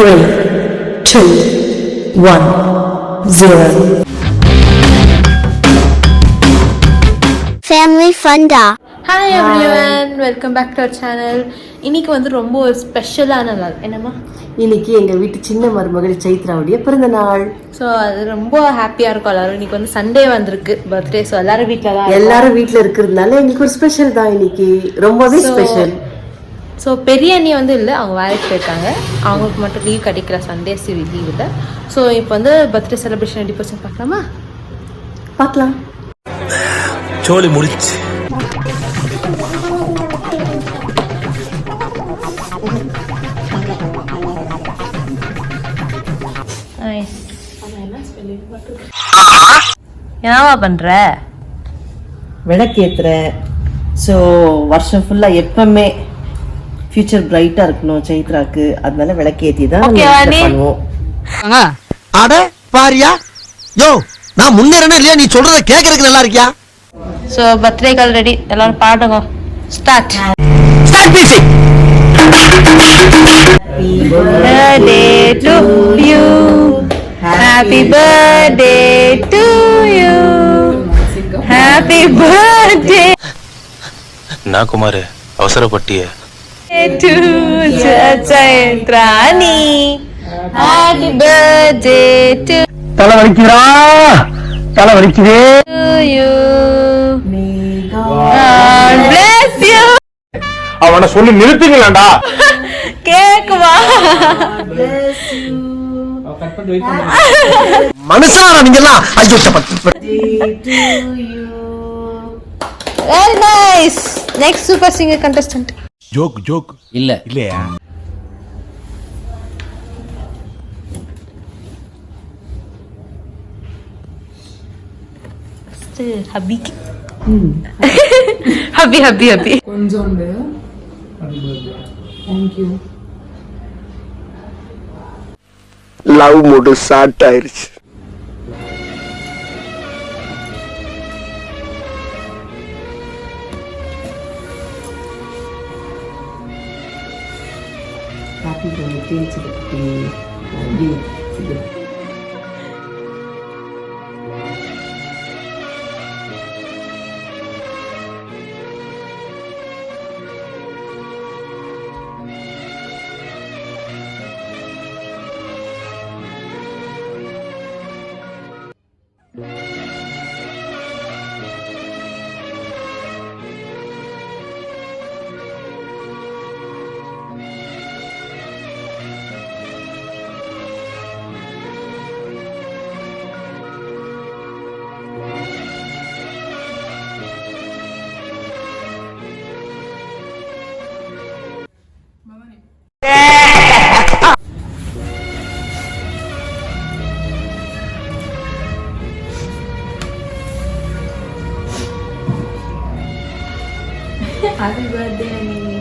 3, 2, 1, 0. Family Funda. Hi everyone, welcome back to our channel. இன்னைக்கு வந்து ரொம்ப ஒரு ஸ்பெஷலான நாள். என்னம்மா? இன்னைக்கு எங்க வீட்டு சின்ன மருமகள் சைத்ராவுடைய பிறந்த நாள். ஸோ அது ரொம்ப ஹாப்பியாக இருக்கும் எல்லாரும். இன்னைக்கு வந்து சண்டே வந்திருக்கு பர்த்டே. ஸோ எல்லாரும் வீட்டில் தான் எல்லாரும் வீட்டில் இருக்கிறதுனால எங்களுக்கு ஒரு ஸ்பெஷல் தான் இன்னைக்கு, ரொம்பவே ஸ்பெஷல். ஸோ பெரிய அண்ணி வந்து இல்லை, அவங்க வேலைக்கு போயிருக்காங்க. அவங்களுக்கு மட்டும் லீவ் கிடைக்கிற சண்டே லீவ் இல்லை. ஸோ இப்போ வந்து பர்த்டே செலிப்ரேஷன் எப்படி போச்சு பார்க்கலாமா? பார்க்கலாம். சோலி முடிச்சு. என்னவா பண்ற? விளக்கேத்துறேன். ஸோ வருஷம் ஃபுல்லா எப்பவுமே ஃபியூச்சர் பிரைட்டா இருக்கணும் சைத்ராக்கு, அதனால விளக்கேத்தி தான் பண்ணுவோம். அட பாரியா, யோ நான் முன்னேறனே இல்லையா, நீ சொல்றத கேட்கறதுக்கு நல்லா இருக்கியா? ஸோ பர்த்டே கால் ரெடி, எல்லாரும் பாடுங்க. Start music. birthday to you, happy birthday to you, happy birthday நான் Kumar அவசரப்பட்டிய to Chaitrani, happy birthday to தலை வலிக்குதே you, God bless you. அவனை சொல்லி நிறுத்துங்களா? கேக்குமா? மனுஷனா நீங்கெல்லாம்? ஐயோ Very nice. Next super singer contestant. Joke இல்லையா? ஹபிக்கு ஹபி கொஞ்சோண்டு. Thank you. Love mood start ஆயிருச்சு. ஹாப்பி பர்த்டே சித்தி. Happy birthday, Annie.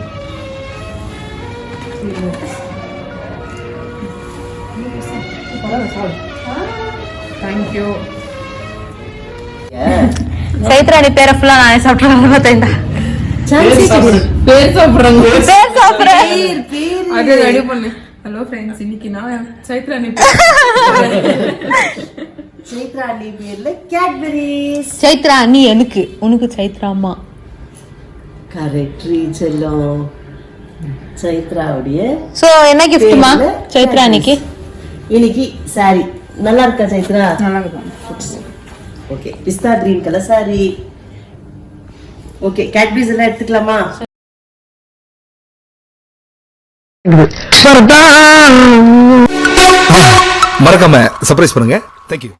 Thank you. சைத்ராணி பேரை ஃபுல்லா நானே சாப்பிட்றேன். பார்த்தேன்டா பேர் சாப்பிடுறாங்க. பேர் சாப்பிட்றேன். அது ரெடி பண்ணு. ஹலோ ஃப்ரெண்ட்ஸ், இன்னைக்கு நான் சைத்ராணி சைத்ராணி பேர்ல கேட்பரிஸ். சைத்ரா நீ எனக்கு, உனக்கு சைத்ரா அம்மா. கரெக்ட் செல்லம். சைத்ராவுடைய சோ என்ன கிஃப்ட்மா சைத்ரா அன்னைக்கு? இன்னைக்கு சாரி நல்லா இருக்கா சைத்ரா? நல்லா இருக்கும். Okay, pista green colour sari. Okay, Cadburys எல்லாம் எடுத்துக்கலாமா? மறக்காம சர்ப்ரைஸ் பண்ணுங்க. தேங்க்யூ.